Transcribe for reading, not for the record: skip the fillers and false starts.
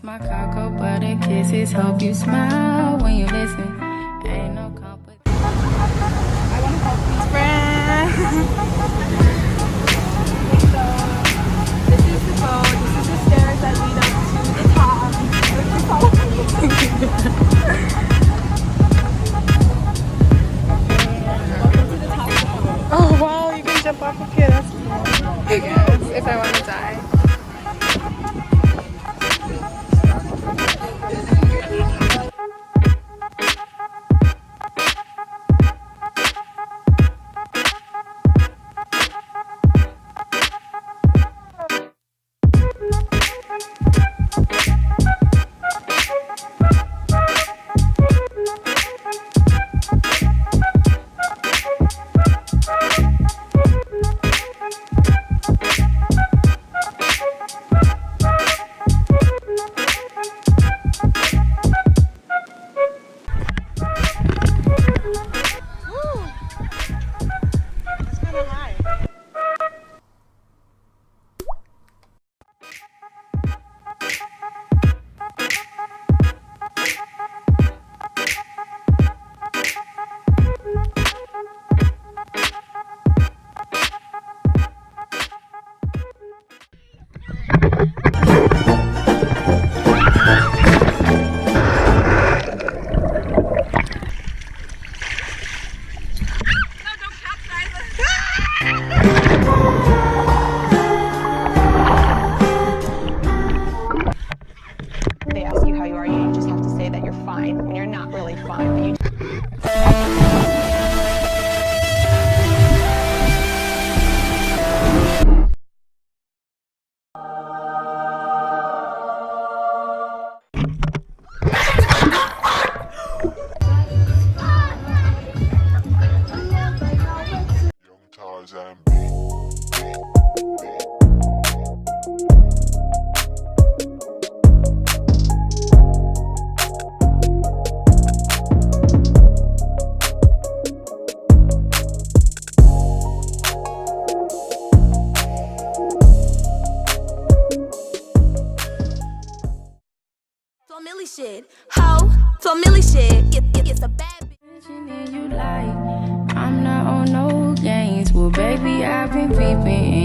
my cocoa butter kisses. Hope you smile when you listen. Ain't no competition. I want to help you, friend. So, this is the boat. This is the stairs that lead up to the top. Welcome to the top of the boat. Oh wow, you can jump off of here. That's cool. Yes, if I want to die. They ask you how you are, you just have to say that you're fine when you're not really fine. But you Tarzan. Millie shit, ho, for Millie shit, it's a bad bitch. You like, I'm not on no games. Well, baby, I've been peeping